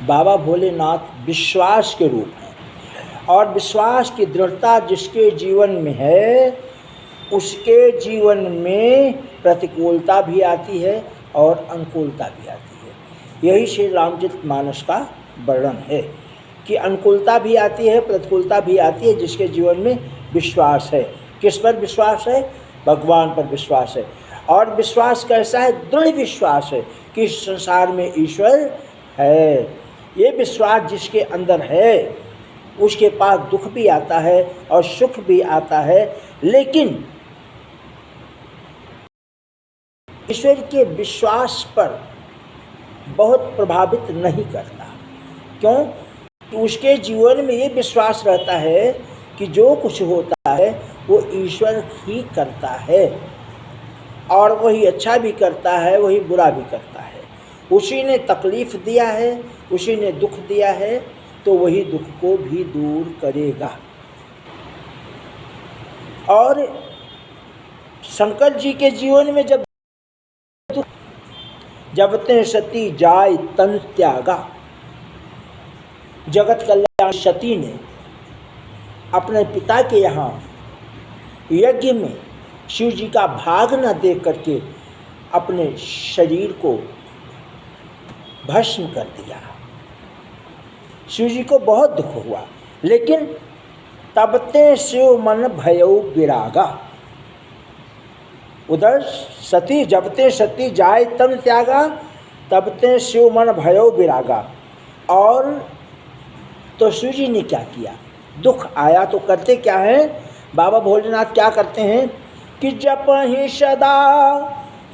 बाबा भोलेनाथ विश्वास के रूप हैं, और विश्वास की दृढ़ता जिसके जीवन में है उसके जीवन में प्रतिकूलता भी आती है और अनुकूलता भी आती है। यही श्री रामचरितमानस का वर्णन है कि अनुकूलता भी आती है, प्रतिकूलता भी आती है जिसके जीवन में विश्वास है। किस पर विश्वास है? भगवान पर विश्वास है। और विश्वास कैसा है? दृढ़ विश्वास है कि इस संसार में ईश्वर है। ये विश्वास जिसके अंदर है उसके पास दुख भी आता है और सुख भी आता है, लेकिन ईश्वर के विश्वास पर बहुत प्रभावित नहीं करता। क्यों? कि उसके जीवन में ये विश्वास रहता है कि जो कुछ होता है वो ईश्वर ही करता है, और वही अच्छा भी करता है, वही बुरा भी करता है। उसी ने तकलीफ़ दिया है, उसी ने दुख दिया है, तो वही दुख को भी दूर करेगा। और शंकर जी के जीवन में जब ते सती जाय तन त्यागा, जगत कल्याण सती ने अपने पिता के यहाँ यज्ञ में शिव जी का भाग न देख करके अपने शरीर को भस्म कर दिया। शिव जी को बहुत दुख हुआ, लेकिन तब ते शिव मन भयउ विरागा। उधर सती जब ते सती जाय तन त्यागा, तब ते शिव मन भयउ विरागा। और तो शिव जी ने क्या किया? दुख आया तो करते क्या हैं? बाबा भोलेनाथ क्या करते हैं कि जपहि सदा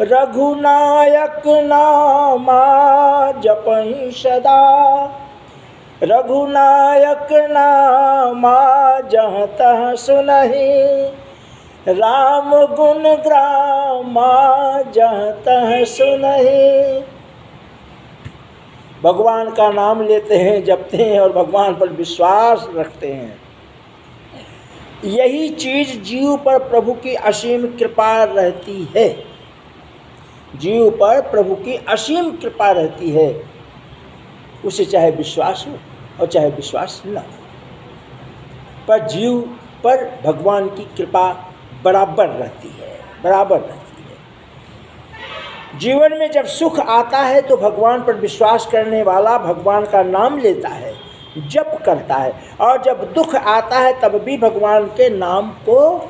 रघुनायक नामा, जपहि सदा रघुनायक नामा, जहाँ तहाँ सुनहि राम गुण ग्रामा, जहाँ तहाँ सुनहि। भगवान का नाम लेते हैं, जपते हैं और भगवान पर विश्वास रखते हैं। यही चीज़ जीव पर प्रभु की असीम कृपा रहती है। जीव पर प्रभु की असीम कृपा रहती है, उसे चाहे विश्वास हो और चाहे विश्वास न हो, पर जीव पर भगवान की कृपा बराबर रहती है, बराबर रहती है। जीवन में जब सुख आता है तो भगवान पर विश्वास करने वाला भगवान का नाम लेता है, जप करता है, और जब दुख आता है तब भी भगवान के नाम को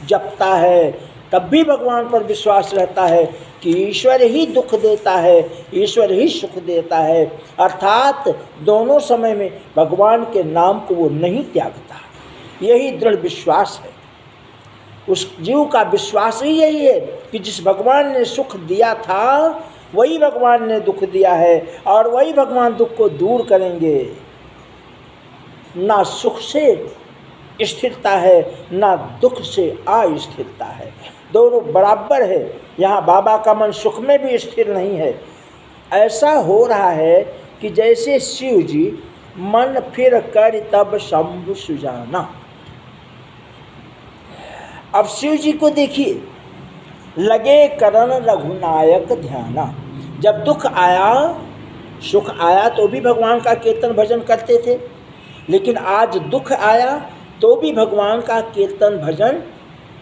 जपता है, तब भी भगवान पर विश्वास रहता है कि ईश्वर ही दुख देता है, ईश्वर ही सुख देता है। अर्थात दोनों समय में भगवान के नाम को वो नहीं त्यागता। यही दृढ़ विश्वास है। उस जीव का विश्वास ही यही है कि जिस भगवान ने सुख दिया था वही भगवान ने दुख दिया है, और वही भगवान दुख को दूर करेंगे। ना सुख से स्थिरता है, ना दुख से अस्थिरता है, दोनों बराबर है। यहाँ बाबा का मन सुख में भी स्थिर नहीं है। ऐसा हो रहा है कि जैसे शिव जी मन फिर कर तब शंभु सुजाना। अब शिव जी को देखिए, लगे करण रघुनायक ध्याना। जब दुख आया, सुख आया तो भी भगवान का कीर्तन भजन करते थे, लेकिन आज दुख आया तो भी भगवान का कीर्तन भजन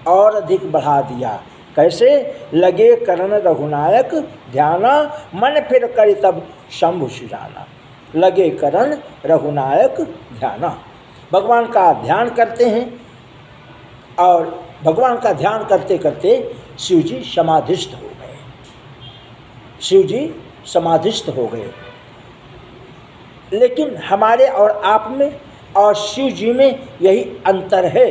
और अधिक बढ़ा दिया। कैसे? लगे करण रघुनायक ध्याना, मन फिर कर तब शंभु सुजाना। लगे करण रघुनायक ध्याना, भगवान का ध्यान करते हैं, और भगवान का ध्यान करते करते शिव जी समाधिस्थ हो गए। शिव जी समाधिस्थ हो गए। लेकिन हमारे और आप में और शिव जी में यही अंतर है।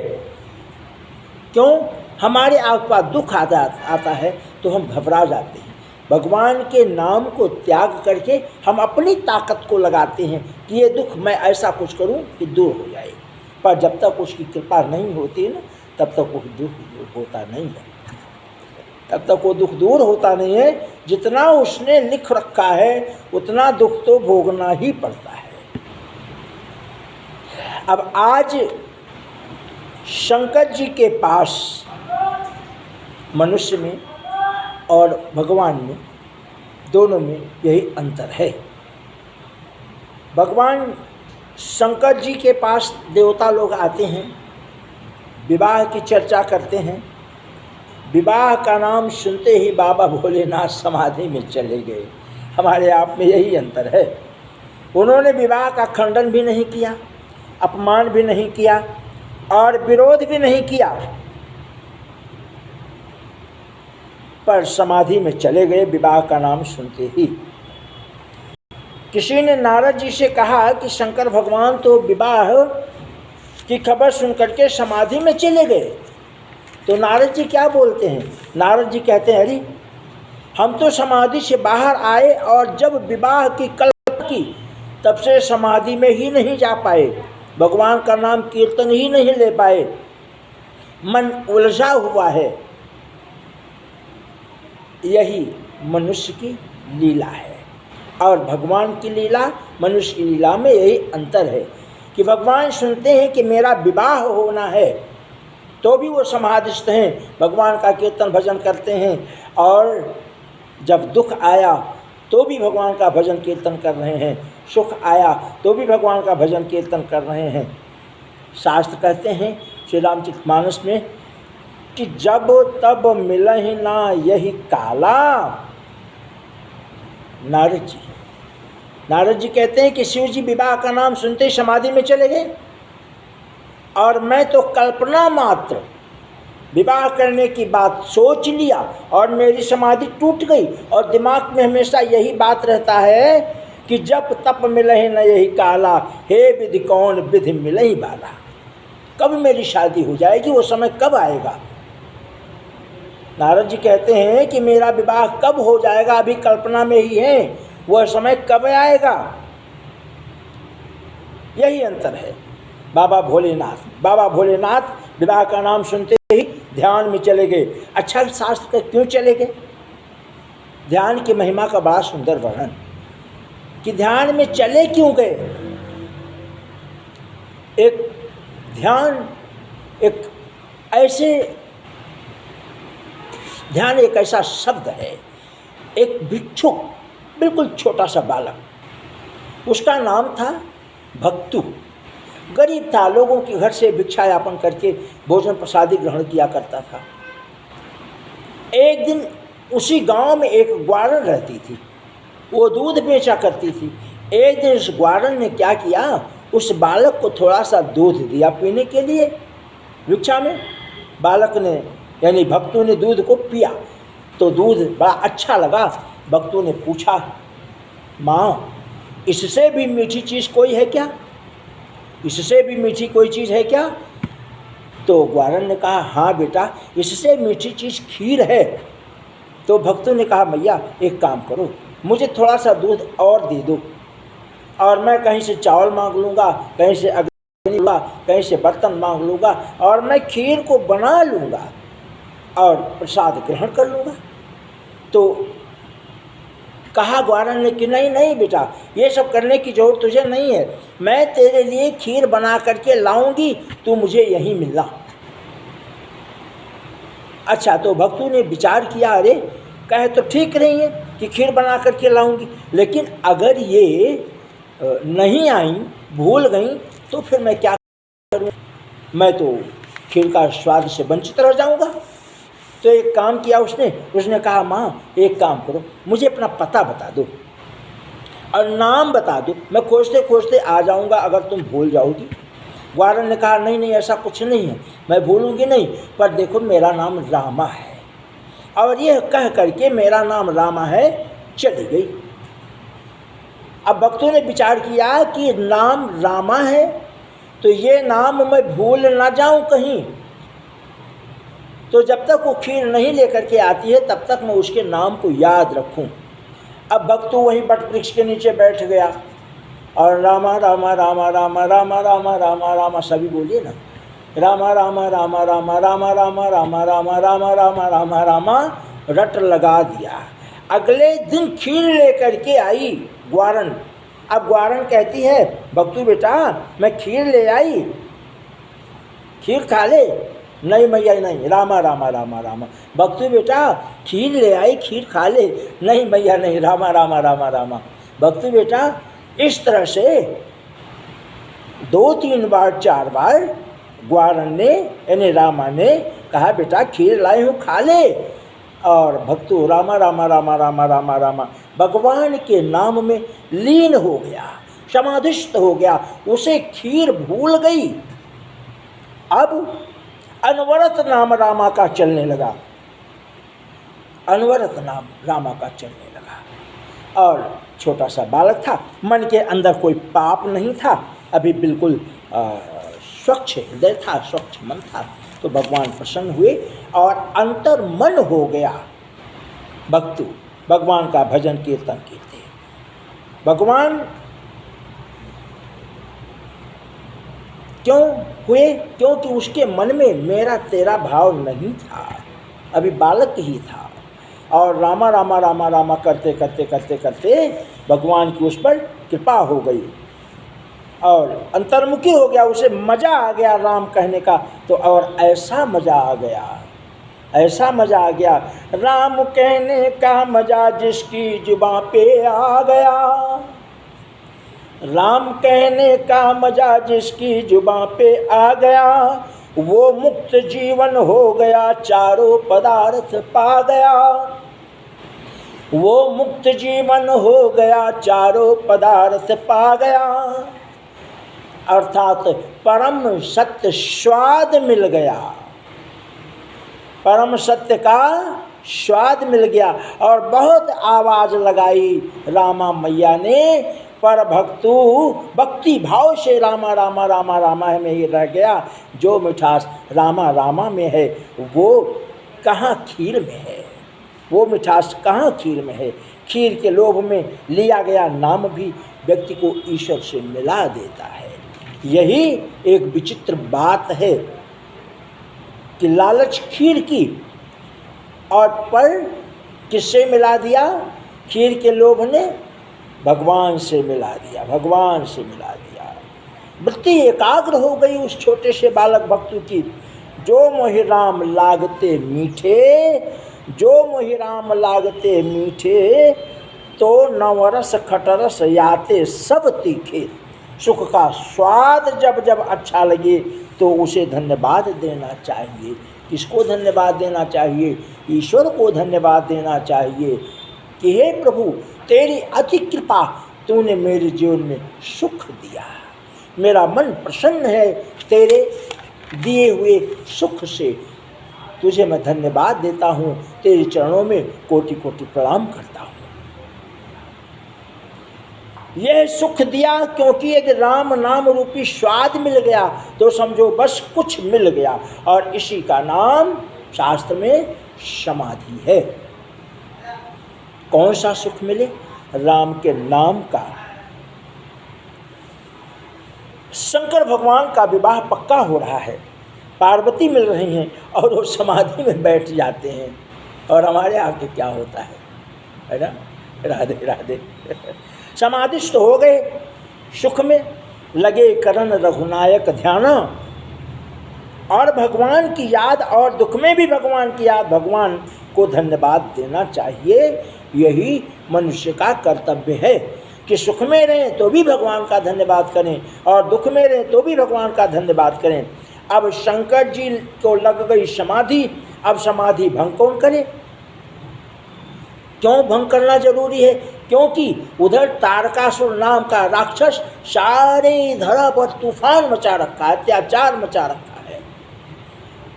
क्यों? हमारे आसपास दुख आता है तो हम घबरा जाते हैं। भगवान के नाम को त्याग करके हम अपनी ताकत को लगाते हैं कि ये दुख मैं ऐसा कुछ करूं कि दूर हो जाए। पर जब तक उसकी कृपा नहीं होती ना, तब तक वो दुख दूर होता नहीं है। तब तक वो दुख दूर होता नहीं है। जितना उसने लिख रखा है उतना दुख तो भोगना ही पड़ता है। अब आज शंकर जी के पास मनुष्य में और भगवान में, दोनों में यही अंतर है। भगवान शंकर जी के पास देवता लोग आते हैं, विवाह की चर्चा करते हैं। विवाह का नाम सुनते ही बाबा भोलेनाथ समाधि में चले गए। हमारे आप में यही अंतर है। उन्होंने विवाह का खंडन भी नहीं किया, अपमान भी नहीं किया और विरोध भी नहीं किया, पर समाधि में चले गए विवाह का नाम सुनते ही। किसी ने नारद जी से कहा कि शंकर भगवान तो विवाह की खबर सुनकर के समाधि में चले गए, तो नारद जी क्या बोलते हैं? नारद जी कहते हैं, अरे हम तो समाधि से बाहर आए और जब विवाह की कल्पना की तब से समाधि में ही नहीं जा पाए, भगवान का नाम कीर्तन ही नहीं ले पाए, मन उलझा हुआ है। यही मनुष्य की लीला है और भगवान की लीला, मनुष्य की लीला में यही अंतर है कि भगवान सुनते हैं कि मेरा विवाह होना है तो भी वो समाधिस्थ हैं, भगवान का कीर्तन भजन करते हैं, और जब दुख आया तो भी भगवान का भजन कीर्तन कर रहे हैं, सुख आया तो भी भगवान का भजन कीर्तन कर रहे हैं। शास्त्र कहते हैं श्री रामचरितमानस में कि जब तब मिलहि ना यही काला। नारद जी कहते हैं कि शिव जी विवाह का नाम सुनते ही समाधि में चले गए और मैं तो कल्पना मात्र विवाह करने की बात सोच लिया और मेरी समाधि टूट गई। और दिमाग में हमेशा यही बात रहता है कि जब तप मिलहि न यही काला, हे विधि कौन विधि मिलहि बाला। कब मेरी शादी हो जाएगी, वो समय कब आएगा? नारद जी कहते हैं कि मेरा विवाह कब हो जाएगा, अभी कल्पना में ही है, वह समय कब आएगा? यही अंतर है। बाबा भोलेनाथ विवाह का नाम सुनते ही ध्यान में चले गए। अच्छा, शास्त्र के क्यों चले गए? ध्यान की महिमा का बड़ा सुंदर वर्णन कि ध्यान में चले क्यों गए। ध्यान एक ऐसा शब्द है। एक भिक्षुक, बिल्कुल छोटा सा बालक, उसका नाम था भक्तु। गरीब था, लोगों के घर से भिक्षा यापन करके भोजन प्रसादी ग्रहण किया करता था। एक दिन उसी गांव में एक ग्वारन रहती थी, वो दूध बेचा करती थी। एक दिन उस ग्वारन ने क्या किया, उस बालक को थोड़ा सा दूध दिया पीने के लिए भिक्षा में। बालक ने यानी भक्तु ने दूध को पिया तो दूध बड़ा अच्छा लगा। भक्तु ने पूछा, माँ इससे भी मीठी चीज़ कोई है क्या? इससे भी मीठी कोई चीज़ है क्या? तो ग्वारन ने कहा, हाँ बेटा, इससे मीठी चीज़ खीर है। तो भक्तों ने कहा, मैया एक काम करो, मुझे थोड़ा सा दूध और दे दो और मैं कहीं से चावल मांग लूँगा, कहीं से अग्नि लूँगा, कहीं से बर्तन मांग लूँगा और मैं खीर को बना लूँगा और प्रसाद ग्रहण कर लूँगा। तो कहा ग्वारन ने कि नहीं नहीं बेटा, ये सब करने की जरूरत तुझे नहीं है, मैं तेरे लिए खीर बना करके लाऊंगी, तू मुझे यहीं मिलना। अच्छा, तो भक्तों ने विचार किया, अरे कहे तो ठीक रही है कि खीर बना करके लाऊंगी, लेकिन अगर ये नहीं आई, भूल गई, तो फिर मैं क्या करूँ? मैं तो खीर का स्वाद से वंचित रह जाऊंगा। तो एक काम किया उसने कहा, माँ एक काम करो, मुझे अपना पता बता दो और नाम बता दो, मैं खोजते खोजते आ जाऊंगा अगर तुम भूल जाओगी। ग्वारन ने कहा, नहीं नहीं ऐसा कुछ नहीं है, मैं भूलूंगी नहीं, पर देखो मेरा नाम रामा है। और यह कह करके मेरा नाम रामा है चली गई। अब भक्तों ने विचार किया कि नाम रामा है तो ये नाम मैं भूल ना जाऊं कहीं, तो जब तक वो खीर नहीं लेकर के आती है तब तक मैं उसके नाम को याद रखूं। अब भक्तु वहीं बट वृक्ष के नीचे बैठ गया और रामा रामा रामा रामा रामा रामा रामा रामा, सभी बोलिए ना, रामा रामा रामा रामा रामा रामा रामा रामा रामा रामा रामा रामा रट लगा दिया। अगले दिन खीर लेकर के आई ग्वारन। अब ग्वारन कहती है, भक्तु बेटा मैं खीर ले आई, खीर खा ले। नहीं मैया नहीं, रामा रामा रामा रामा। भक्तु बेटा खीर ले आई, खीर खा ले। नहीं मैया नहीं, रामा रामा रामा रामा। भक्तु बेटा इस तरह से 2-3 बार 4 बार ग्वारन ने यानी रामा ने कहा, बेटा खीर लाए हूँ खा ले। और भक्तु रामा रामा रामा रामा रामा रामा भगवान के नाम में लीन हो गया, समाधिस्थ हो गया, उसे खीर भूल गई। अब अनवरत नाम रामा का चलने लगा, अनवरत नाम रामा का चलने लगा। और छोटा सा बालक था, मन के अंदर कोई पाप नहीं था, अभी बिल्कुल स्वच्छ हृदय था, स्वच्छ मन था। तो भगवान प्रसन्न हुए और अंतर मन हो गया। भक्तु भगवान का भजन कीर्तन करते, भगवान क्यों हुए? क्योंकि उसके मन में मेरा तेरा भाव नहीं था, अभी बालक ही था। और रामा रामा रामा रामा करते करते करते करते भगवान की उस पर कृपा हो गई और अंतर्मुखी हो गया, उसे मज़ा आ गया राम कहने का। तो और ऐसा मज़ा आ गया, ऐसा मज़ा आ गया, राम कहने का मज़ा जिसकी जुबां पे आ गया, राम कहने का मज़ा जिसकी जुबां पे आ गया, वो मुक्त जीवन हो गया, चारों पदार्थ पा गया, वो मुक्त जीवन हो गया, चारों पदार्थ पा गया। अर्थात परम सत्य स्वाद मिल गया, परम सत्य का स्वाद मिल गया। और बहुत आवाज़ लगाई रामा मैया ने, पर भक्तु भक्ति भाव से रामा रामा रामा रामा में ही रह गया। जो मिठास रामा रामा में है वो कहाँ खीर में है, वो मिठास कहाँ खीर में है। खीर के लोभ में लिया गया नाम भी व्यक्ति को ईश्वर से मिला देता है। यही एक विचित्र बात है कि लालच खीर की, और पर किससे मिला दिया? खीर के लोभ ने भगवान से मिला दिया, भगवान से मिला दिया। वृत्ति एकाग्र हो गई उस छोटे से बालक भक्तु की। जो मोहि राम लागते मीठे, जो मोहि राम लागते मीठे, तो नवरस खटरस याते सब तीखे। सुख का स्वाद जब जब अच्छा लगे तो उसे धन्यवाद देना चाहिए। किसको धन्यवाद देना चाहिए? ईश्वर को धन्यवाद देना चाहिए कि हे प्रभु तेरी अति कृपा, तूने मेरे जीवन में सुख दिया, मेरा मन प्रसन्न है तेरे दिए हुए सुख से, तुझे मैं धन्यवाद देता हूँ, तेरे चरणों में कोटि कोटि प्रणाम करता हूँ। यह सुख दिया क्योंकि यदि राम नाम रूपी स्वाद मिल गया तो समझो बस कुछ मिल गया। और इसी का नाम शास्त्र में समाधि है। कौन सा सुख मिले? राम के नाम का। शंकर भगवान का विवाह पक्का हो रहा है, पार्वती मिल रही हैं और वो समाधि में बैठ जाते हैं। और हमारे आगे क्या होता है ना? राधे राधे। समाधिस्थ हो गए, सुख में लगे करन रघुनायक ध्यान, और भगवान की याद, और दुख में भी भगवान की याद, भगवान को धन्यवाद देना चाहिए। यही मनुष्य का कर्तव्य है कि सुख में रहें तो भी भगवान का धन्यवाद करें और दुख में रहें तो भी भगवान का धन्यवाद करें। अब शंकर जी को लग गई समाधि, अब समाधि भंग कौन करे? क्यों भंग करना जरूरी है? क्योंकि उधर तारकासुर नाम का राक्षस सारे धरा पर तूफान मचा रखा है, अत्याचार मचा रखा है।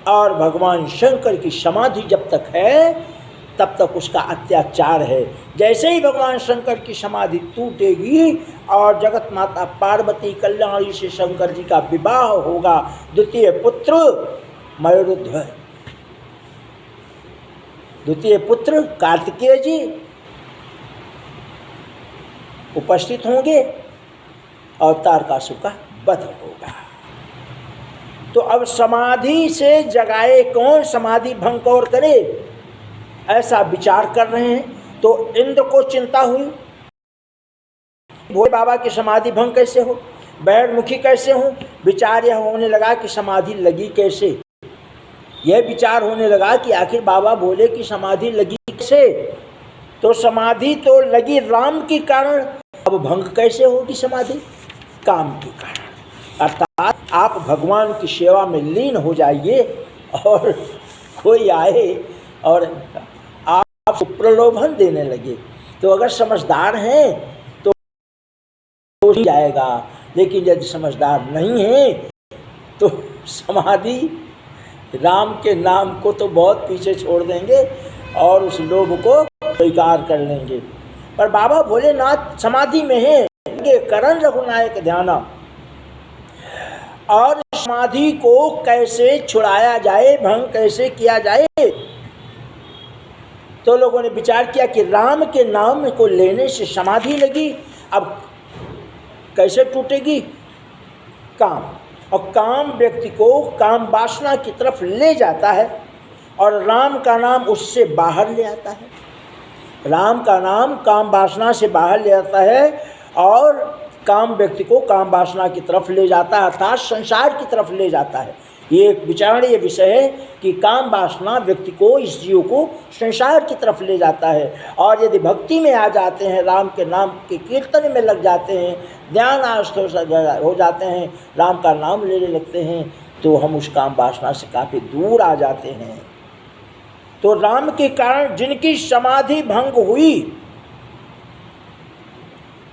और भगवान शंकर की समाधि जब तक है तब तक उसका अत्याचार है। जैसे ही भगवान शंकर की समाधि टूटेगी और जगत माता पार्वती कल्याणी से शंकर जी का विवाह होगा, द्वितीय पुत्र मयूरध्वज, द्वितीय पुत्र कार्तिकेय जी उपस्थित होंगे और तारकासुर का वध होगा। तो अब समाधि से जगाए कौन, समाधि भंग कौन करे, ऐसा विचार कर रहे हैं। तो इंद्र को चिंता हुई, भोले बाबा की समाधि भंग कैसे हो, बैरमुखी कैसे हो। विचार यह होने लगा कि समाधि लगी कैसे। यह विचार होने लगा कि आखिर बाबा भोले की समाधि लगी कैसे। तो समाधि तो लगी राम के कारण, अब भंग कैसे होगी समाधि? काम के कारण। अर्थात आप भगवान की सेवा में लीन हो जाइए और कोई आए और आपको प्रलोभन देने लगे तो अगर समझदार हैं तो हो जाएगा, लेकिन यदि समझदार नहीं है तो समाधि राम के नाम को तो बहुत पीछे छोड़ देंगे और उस लोभ को स्वीकार कर लेंगे। पर बाबा भोलेनाथ समाधि में है, करण रघुनायक ध्यान। और समाधि को कैसे छुड़ाया जाए, भंग कैसे किया जाए, तो लोगों ने विचार किया कि राम के नाम को लेने से समाधि लगी। अब कैसे टूटेगी? काम, और काम व्यक्ति को काम वासना की तरफ ले जाता है और राम का नाम उससे बाहर ले आता है। राम का नाम काम वासना से बाहर ले आता है और काम व्यक्ति को काम वासना की तरफ ले जाता है, अर्थात संसार की तरफ ले जाता है। ये एक विचारणीय विषय है कि काम वासना व्यक्ति को, इस जीव को संसार की तरफ ले जाता है। और यदि भक्ति में आ जाते हैं, राम के नाम के कीर्तन में लग जाते हैं, ध्यान आस्थ हो जाते हैं, राम का नाम लेने लगते हैं, तो हम उस काम वासना से काफ़ी दूर आ जाते हैं। तो राम के कारण जिनकी समाधि भंग हुई,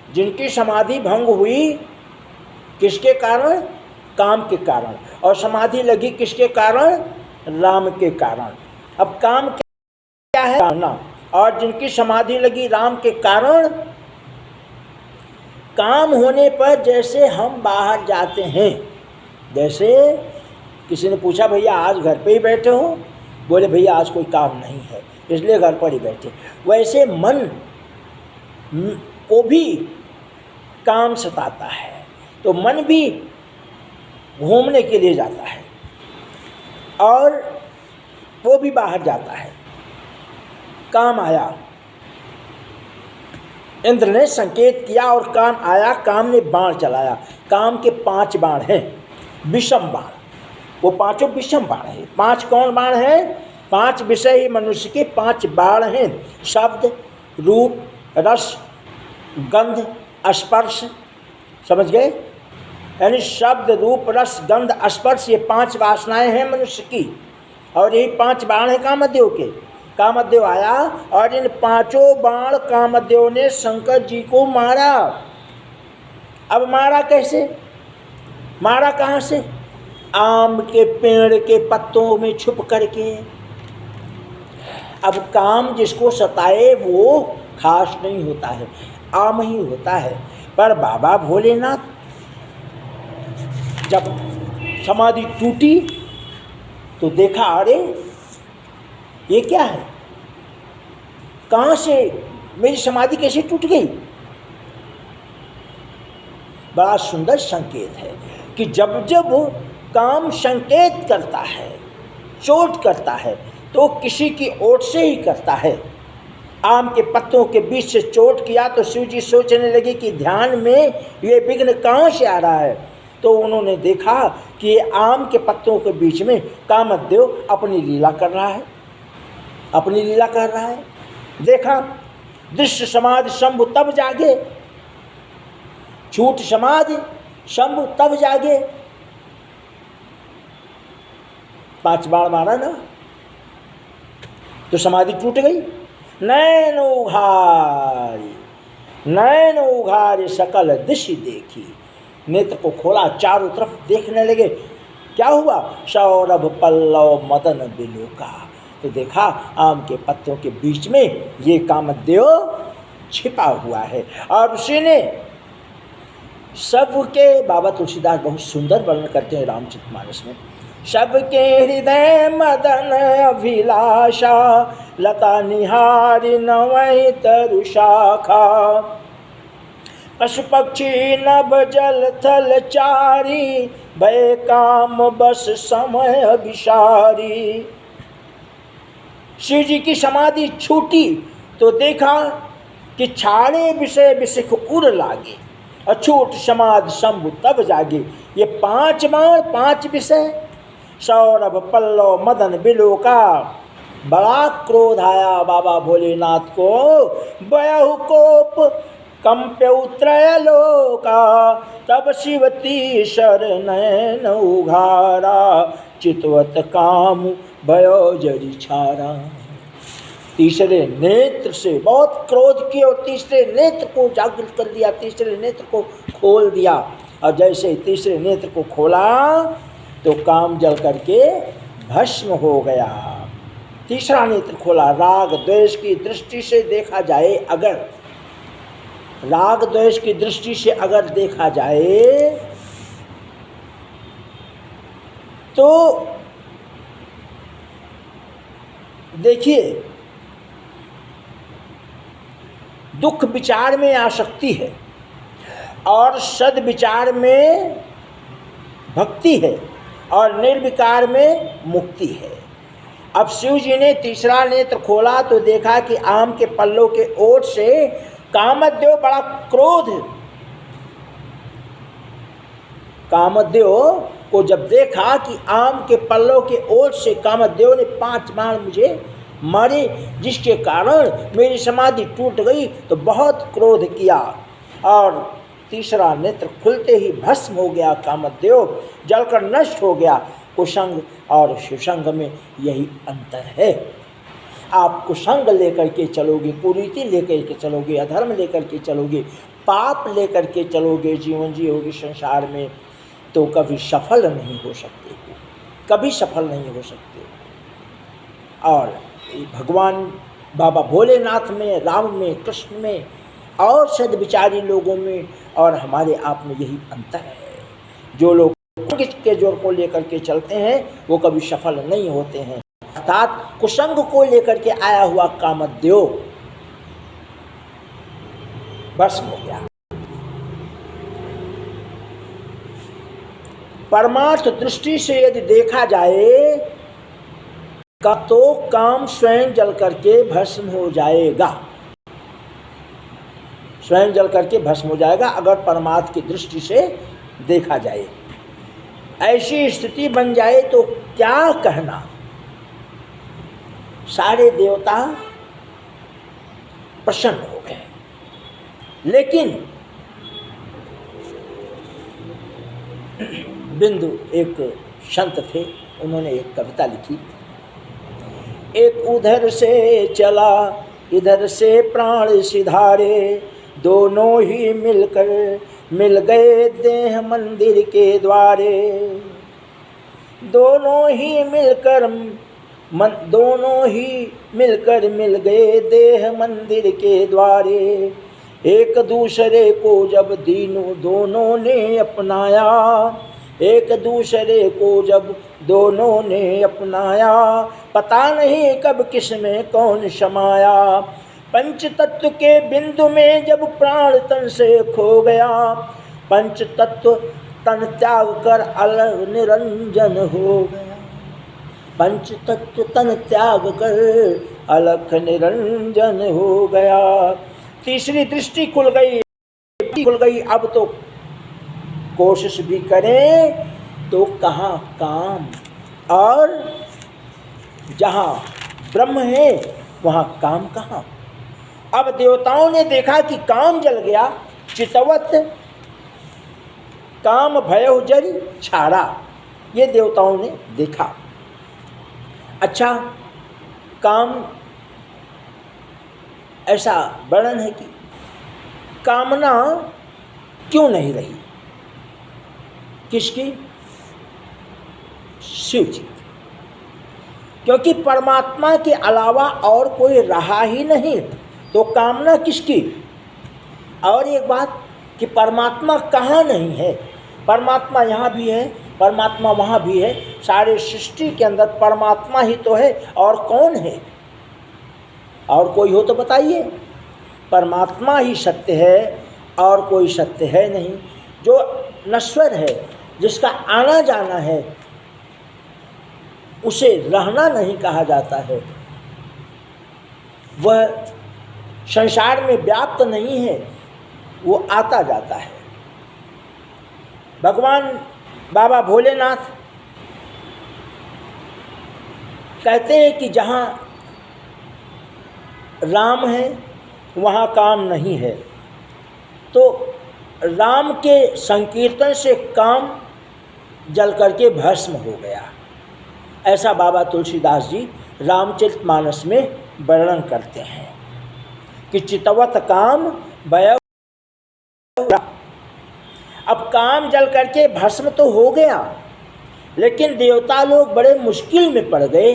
जिनकी समाधि भंग हुई किसके कारण? काम के कारण। और समाधि लगी किसके कारण? राम के कारण। अब काम क्या है? ना। और जिनकी समाधि लगी राम के कारण, काम होने पर जैसे हम बाहर जाते हैं, जैसे किसी ने पूछा भैया आज घर पे ही बैठे हो, बोले भैया आज कोई काम नहीं है इसलिए घर पर ही बैठे, वैसे मन को भी काम सताता है तो मन भी घूमने के लिए जाता है और वो भी बाहर जाता है। काम आया, इंद्र ने संकेत किया और काम आया, काम ने बाण चलाया। काम के 5 बाण हैं, विषम बाण, वो पांचों विषम बाण हैं। 5 कौन बाण हैं? 5 विषय ही मनुष्य के 5 बाण हैं। शब्द, रूप, रस, गंध, स्पर्श, समझ गए? यानी शब्द, रूप, रस, गंध, स्पर्श, ये 5 वासनाएं हैं मनुष्य की, और यही 5 बाण हैं कामदेव के। कामदेव आया और इन 5 बाण कामदेव ने शंकर जी को मारा। अब मारा कैसे? मारा कहाँ से? आम के पेड़ के पत्तों में छुप करके। अब काम जिसको सताए वो खास नहीं होता है, आम ही होता है। पर बाबा भोलेनाथ जब समाधि टूटी तो देखा, अरे ये क्या है, कहाँ से मेरी समाधि कैसे टूट गई? बड़ा सुंदर संकेत है कि जब जब काम संकेत करता है, चोट करता है, तो किसी की ओर से ही करता है। आम के पत्तों के बीच से चोट किया तो शिव जी सोचने लगे कि ध्यान में ये विघ्न कहाँ से आ रहा है। तो उन्होंने देखा कि ये आम के पत्तों के बीच में कामदेव अपनी लीला कर रहा है, अपनी लीला कर रहा है। देखा, दृश्य समाधि शंभु तब जागे, झूठ समाधि शंभु तब जागे। 5 बाण मारा ना तो समाधि टूट गई। नैन उघारी सकल दिशि देखी, नेत्र को खोला, चारों तरफ देखने लगे। क्या हुआ? सौरभ पल्लव मदन बिलोका। तो देखा आम के पत्तों के बीच में ये कामदेव छिपा हुआ है और उसी ने सबके, बाबा तुलसीदास बहुत सुंदर वर्णन करते हैं रामचरितमानस में, सबके हृदय मदन अभिलाषा, लता निहारी नवै तरु शाखा, पशु पक्षी नभ जल थल चारी, भय काम बस समय विसारी। शिव जी की समाधि छूटी तो देखा कि छाड़े विषय विशिख उड़ लागे, अछूट समाधि शंभु तब जागे। ये 5 बाण, 5 विषय, सौरभ पल्लव मदन बिलोका। बड़ा क्रोध आया बाबा भोलेनाथ को, बयहु कोप कंप्यौत्रय लोका तब शिव तीसर नयन उघारा चितवत काम भयो जरि छारा। तीसरे नेत्र से बहुत क्रोध किया और तीसरे नेत्र को जागृत कर दिया, तीसरे नेत्र को खोल दिया। और जैसे ही तीसरे नेत्र को खोला तो काम जल करके भस्म हो गया। तीसरा नेत्र खोला। राग द्वेष की दृष्टि से देखा जाए, अगर राग द्वेष की दृष्टि से अगर देखा जाए तो देखिए, दुख विचार में आसक्ति है और सद विचार में भक्ति है और निर्विकार में मुक्ति है। अब शिव जी ने तीसरा नेत्र खोला तो देखा कि आम के पल्लों के ओट से कामदेव बड़ा क्रोध, कामदेव को जब देखा कि आम के पल्लों के ओट से कामदेव ने 5 बाण मुझे मारे, जिसके कारण मेरी समाधि टूट गई, तो बहुत क्रोध किया और तीसरा नेत्र खुलते ही भस्म हो गया। कामदेव जलकर नष्ट हो गया। कुसंग और शिवसंग में यही अंतर है। आप कुसंग लेकर के चलोगे, कुरीति लेकर के चलोगे, अधर्म लेकर के चलोगे, पाप लेकर के चलोगे, जीवन जियोगे संसार में, तो कभी सफल नहीं हो सकते, कभी सफल नहीं हो सकते। और भगवान बाबा भोलेनाथ में, राम में, कृष्ण में और सद्विचारी लोगों में और हमारे आप में यही अंतर है। जो लोग के जोर को लेकर के चलते हैं वो कभी सफल नहीं होते हैं। अर्थात कुसंग को लेकर के आया हुआ कामदेव भस्म हो गया। परमार्थ दृष्टि से यदि देखा जाए तो काम स्वयं जल करके भस्म हो जाएगा, स्वयं जल करके भस्म हो जाएगा अगर परमार्थ की दृष्टि से देखा जाए। ऐसी स्थिति बन जाए तो क्या कहना, सारे देवता प्रसन्न हो गए। लेकिन बिंदु एक संत थे, उन्होंने एक कविता लिखी। एक उधर से चला इधर से प्राण सिधारे, दोनों ही मिलकर मिल गए देह मंदिर के द्वारे। दोनों ही मिलकर मिल गए देह मंदिर के द्वारे। एक दूसरे को जब दोनों ने अपनाया, एक दूसरे को जब दोनों ने अपनाया, पता नहीं कब किस में कौन समाया। पंच तत्व के बिंदु में जब प्राण तन से खो गया, पंच तत्व तन त्याग कर अलग निरंजन हो गया। पंच तत्व तन त्याग कर अलग निरंजन हो गया। तीसरी दृष्टि खुल गई। अब तो कोशिश भी करें तो कहाँ काम, और जहाँ ब्रह्म है वहाँ काम कहाँ। अब देवताओं ने देखा कि काम जल गया, चितवत काम भयो जरि छाड़ा, ये देवताओं ने देखा। अच्छा, काम ऐसा वर्णन है कि कामना क्यों नहीं रही, किसकी? शिव जी, क्योंकि परमात्मा के अलावा और कोई रहा ही नहीं, तो कामना किसकी? और एक बात कि परमात्मा कहाँ नहीं है, परमात्मा यहाँ भी है, परमात्मा वहाँ भी है। सारे सृष्टि के अंदर परमात्मा ही तो है, और कौन है? और कोई हो तो बताइए। परमात्मा ही सत्य है और कोई सत्य है नहीं। जो नश्वर है, जिसका आना जाना है, उसे रहना नहीं कहा जाता है। वह संसार में व्याप्त नहीं है, वो आता जाता है। भगवान बाबा भोलेनाथ कहते हैं कि जहाँ राम है वहाँ काम नहीं है, राम के संकीर्तन से काम जल करके भस्म हो गया। ऐसा बाबा तुलसीदास जी रामचरितमानस में वर्णन करते हैं कि चितवत काम भय। अब काम जल करके भस्म तो हो गया, लेकिन देवता लोग बड़े मुश्किल में पड़ गए।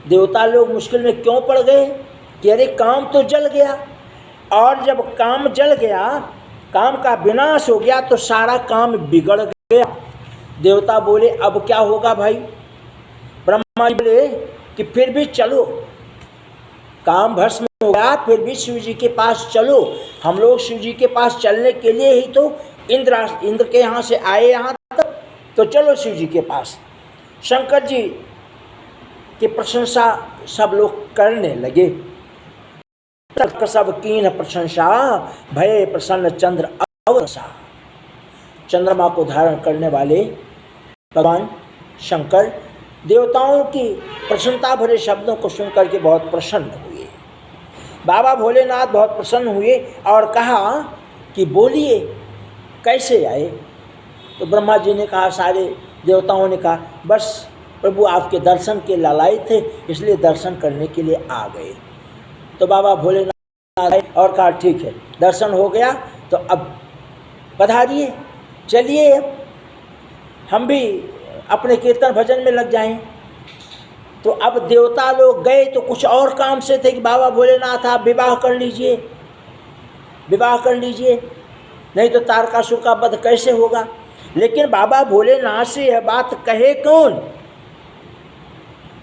देवता लोग मुश्किल में क्यों पड़ गए कि अरे काम तो जल गया, और जब काम जल गया, काम का विनाश हो गया, तो सारा काम बिगड़ गया। देवता बोले अब क्या होगा भाई? ब्रह्मा जी बोले कि फिर भी चलो, काम भस्म हो गया, फिर भी शिव जी के पास चलो। हम लोग शिव जी के पास चलने के लिए ही तो इंद्र के यहाँ से आए यहाँ तक, तो चलो शिव जी के पास। शंकर जी की प्रशंसा सब लोग करने लगे। सब कीन प्रशंसा भय प्रसन्न चंद्र अवरसा। चंद्रमा को धारण करने वाले भगवान शंकर देवताओं की प्रसन्नता भरे शब्दों को सुनकर के बहुत प्रसन्न हुए। बाबा भोलेनाथ बहुत प्रसन्न हुए और कहा कि बोलिए कैसे आए? तो ब्रह्मा जी ने कहा, सारे देवताओं ने कहा बस प्रभु आपके दर्शन के लालायित थे, इसलिए दर्शन करने के लिए आ गए। तो बाबा भोलेनाथ आए और कहा ठीक है, दर्शन हो गया तो अब पधारिए, चलिए अब हम भी अपने कीर्तन भजन में लग जाएं। तो अब देवता लोग गए तो कुछ और काम से थे कि बाबा भोलेनाथ आप विवाह कर लीजिए, विवाह कर लीजिए, नहीं तो तारकासुर का वध कैसे होगा। लेकिन बाबा भोलेनाथ से यह बात कहे कौन?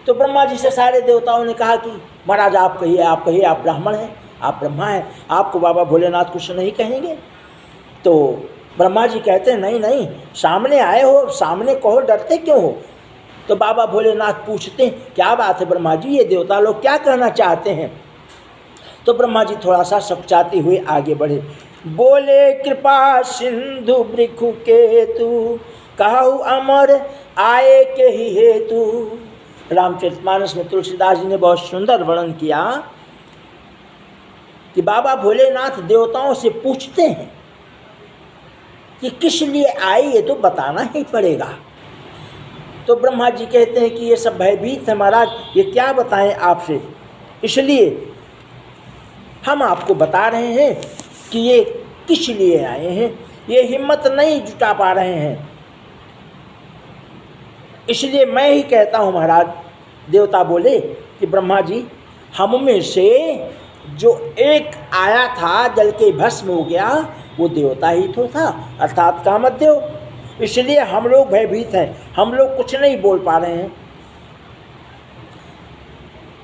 तो ब्रह्मा जी से सारे देवताओं ने कहा कि महाराज आप कहिए, आप कहिए, आप ब्राह्मण हैं, आप ब्रह्मा हैं, आपको बाबा भोलेनाथ कुछ नहीं कहेंगे। तो ब्रह्मा जी कहते हैं नहीं नहीं, सामने आए हो, सामने कहो, डरते क्यों हो? तो बाबा भोलेनाथ पूछते हैं क्या बात है ब्रह्मा जी, ये देवता लोग क्या कहना चाहते हैं? तो ब्रह्मा जी थोड़ा सा सकचाते हुए आगे बढ़े, बोले कृपा सिंधु भृखु केतु, कहु अमर आए के ही हेतु। रामचरितमानस में तुलसीदास जी ने बहुत सुंदर वर्णन किया कि बाबा भोलेनाथ देवताओं से पूछते हैं कि किस लिए आए, ये तो बताना ही पड़ेगा। तो ब्रह्मा जी कहते हैं कि ये सब भयभीत है महाराज, ये क्या बताएं आपसे, इसलिए हम आपको बता रहे हैं कि ये किस लिए आए हैं, ये हिम्मत नहीं जुटा पा रहे हैं, इसलिए मैं ही कहता हूँ महाराज। देवता बोले कि ब्रह्मा जी, हम में से जो एक आया था जल के भस्म हो गया, वो देवता ही तो था, अर्थात कामदेव, इसलिए हम लोग भयभीत हैं, हम लोग कुछ नहीं बोल पा रहे हैं।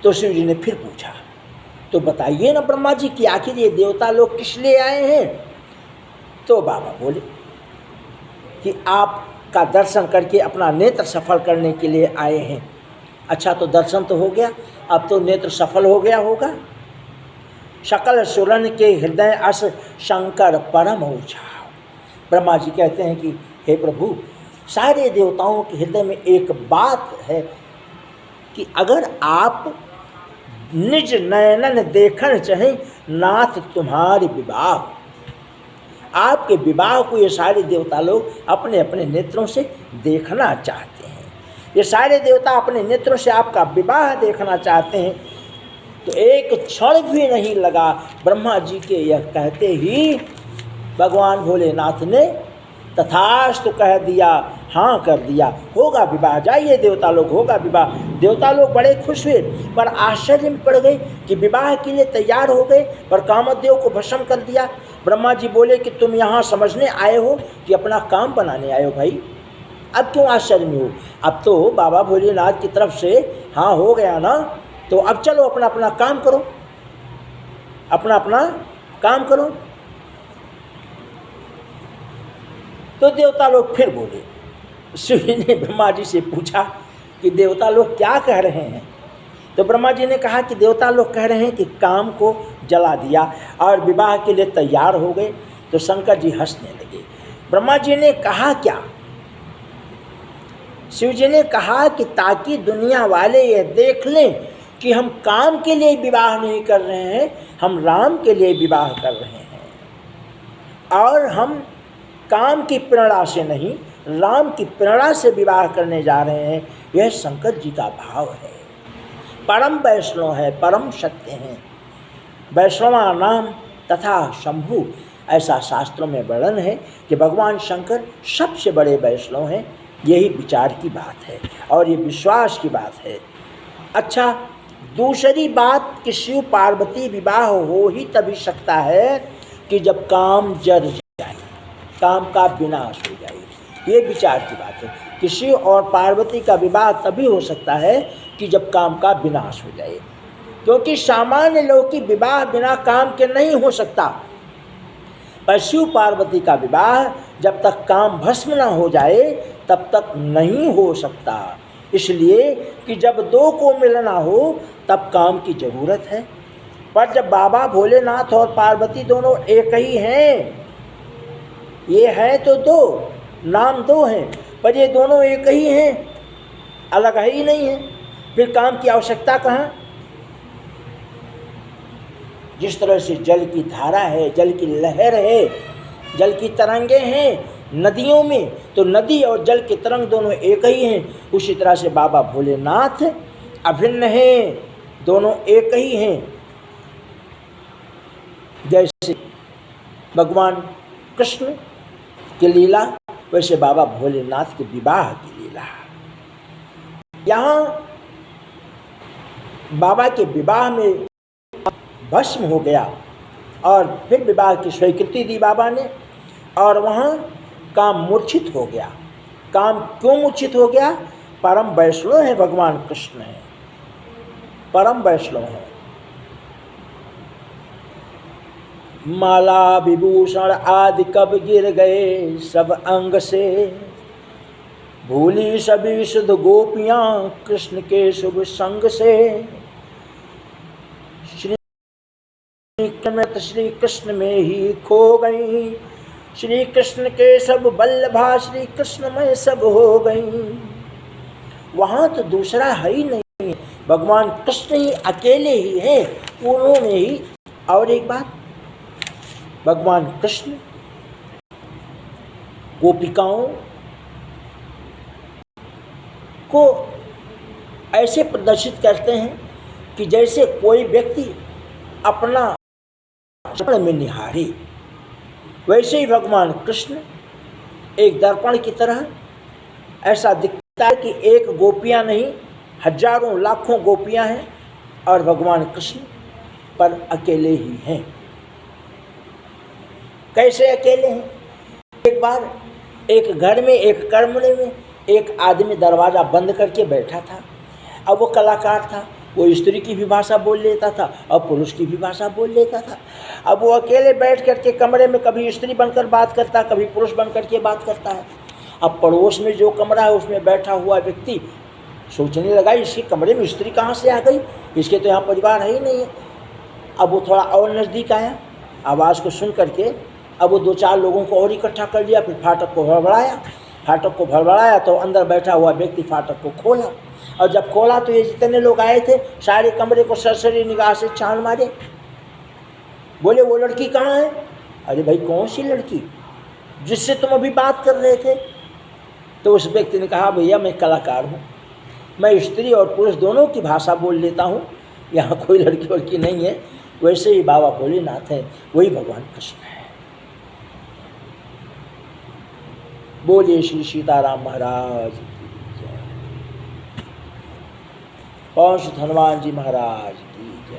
तो शिव जी ने फिर पूछा, तो बताइए ना ब्रह्मा जी कि आखिर ये देवता लोग किस लिए आए हैं? तो बाबा बोले कि आपका दर्शन करके अपना नेत्र सफल करने के लिए आए हैं। अच्छा, तो दर्शन तो हो गया, अब तो नेत्र सफल हो गया होगा। सकल सुरन के हृदय अस शंकर परम ऊंचा। ब्रह्मा जी कहते हैं कि हे प्रभु, सारे देवताओं के हृदय में एक बात है कि अगर आप निज नयनन देखन चाहें नाथ तुम्हारे विवाह, आपके विवाह को ये सारे देवता लोग अपने अपने नेत्रों से देखना चाहते हैं। ये सारे देवता अपने नेत्रों से आपका विवाह देखना चाहते हैं। तो एक क्षण भी नहीं लगा, ब्रह्मा जी के यह कहते ही भगवान भोलेनाथ ने तथास्तु कह दिया, हाँ कर दिया, होगा विवाह, जाइए देवता लोग, होगा विवाह। देवता लोग बड़े खुश हुए, पर आश्चर्य में पड़ गए कि विवाह के लिए तैयार हो गए, पर कामदेव को भस्म कर दिया। ब्रह्मा जी बोले कि तुम यहाँ समझने आए हो कि अपना काम बनाने आए हो भाई, अब क्यों आश्चर्य में हो? अब तो बाबा भोलेनाथ की तरफ से हाँ हो गया ना, तो अब चलो अपना अपना काम करो, अपना अपना काम करो। तो देवता लोग फिर बोले। शिव ने ब्रह्मा जी से पूछा कि देवता लोग क्या कह रहे हैं? तो ब्रह्मा जी ने कहा कि देवता लोग कह रहे हैं कि काम को जला दिया और विवाह के लिए तैयार हो गए। तो शंकर जी हंसने लगे। ब्रह्मा जी ने कहा क्या? शिव जी ने कहा कि ताकि दुनिया वाले ये देख लें कि हम काम के लिए विवाह नहीं कर रहे हैं, हम राम के लिए विवाह कर रहे हैं, और हम काम की प्रेरणा से नहीं, राम की प्रेरणा से विवाह करने जा रहे हैं। यह शंकर जी का भाव है। परम वैष्णव है, परम सत्य है। वैष्णवा नाम तथा शंभु, ऐसा शास्त्रों में वर्णन है कि भगवान शंकर सबसे बड़े वैष्णव हैं। यही विचार की बात है और ये विश्वास की बात है। अच्छा, दूसरी बात कि शिव पार्वती विवाह हो ही तभी सकता है कि जब काम जर जाए, काम का विनाश हो जाए। ये विचार की बात है कि शिव और पार्वती का विवाह तभी हो सकता है कि जब काम का विनाश हो जाए, क्योंकि सामान्य लोग की विवाह बिना काम के नहीं हो सकता। पर शिव पार्वती का विवाह जब तक काम भस्म न हो जाए तब तक नहीं हो सकता, इसलिए कि जब दो को मिलना हो तब काम की जरूरत है। पर जब बाबा भोलेनाथ और पार्वती दोनों एक ही हैं, ये है तो दो, नाम दो हैं, पर ये दोनों एक ही हैं, अलग ही नहीं है, फिर काम की आवश्यकता कहाँ। जिस तरह से जल की धारा है, जल की लहर है, जल की तरंगे हैं नदियों में, तो नदी और जल की तरंग दोनों एक ही हैं। उसी तरह से बाबा भोलेनाथ अभिन्न हैं, दोनों एक ही हैं। जैसे भगवान कृष्ण की लीला, वैसे बाबा भोलेनाथ के विवाह की लीला। यहाँ बाबा के विवाह में भस्म हो गया और फिर विवाह की स्वीकृति दी बाबा ने, और वहाँ काम मूर्छित हो गया। काम क्यों मूर्छित हो गया? परम वैष्णव है भगवान कृष्ण है, परम वैष्णव है। माला विभूषण आदि कब गिर गए सब अंग से, भूली सभी शुद्ध गोपियां कृष्ण के शुभ संग से। श्री कृष्ण में ही खो गई, श्री कृष्ण के सब बल्लभा श्री कृष्ण में सब हो गई। वहाँ तो दूसरा है ही नहीं, भगवान कृष्ण ही अकेले ही है, उन्होंने ही। और एक बात, भगवान कृष्ण गोपिकाओं को ऐसे प्रदर्शित करते हैं कि जैसे कोई व्यक्ति अपना दर्पण में निहारे, वैसे ही भगवान कृष्ण एक दर्पण की तरह ऐसा दिखता है कि एक गोपियां नहीं, हजारों लाखों गोपियां हैं और भगवान कृष्ण पर अकेले ही हैं। कैसे अकेले हैं? एक बार एक घर में, एक कमरे में एक आदमी दरवाज़ा बंद करके बैठा था। अब वो कलाकार था, वो स्त्री की भी भाषा बोल लेता था और पुरुष की भी भाषा बोल लेता था। अब वो अकेले बैठ करके कमरे में कभी स्त्री बनकर बात करता, कभी पुरुष बन करके बात करता है। अब पड़ोस में जो कमरा है उसमें बैठा हुआ व्यक्ति सोचने लगा, इसके कमरे में स्त्री कहाँ से आ गई, इसके तो यहाँ परिवार है ही नहीं है। अब वो थोड़ा और नज़दीक आया, आवाज़ को सुन करके अब वो दो चार लोगों को और इकट्ठा कर लिया, फिर फाटक को भड़बड़ाया। फाटक को भड़बड़ाया तो अंदर बैठा हुआ व्यक्ति फाटक को खोला, और जब खोला तो ये जितने लोग आए थे सारे कमरे को सरसरी निगाह से छान मारे। बोले, वो लड़की कहाँ है? अरे भाई, कौन सी लड़की जिससे तुम अभी बात कर रहे थे? तो उस व्यक्ति ने कहा, भैया मैं कलाकार हूँ, मैं स्त्री और पुरुष दोनों की भाषा बोल लेता हूँ, यहाँ कोई लड़की वड़की नहीं है। वैसे ही बाबा भोलेनाथ हैं, वही भगवान कृष्ण है। बोलिए श्री सीताराम महाराज की जय, पवन सुत हनुमान जी महाराज की।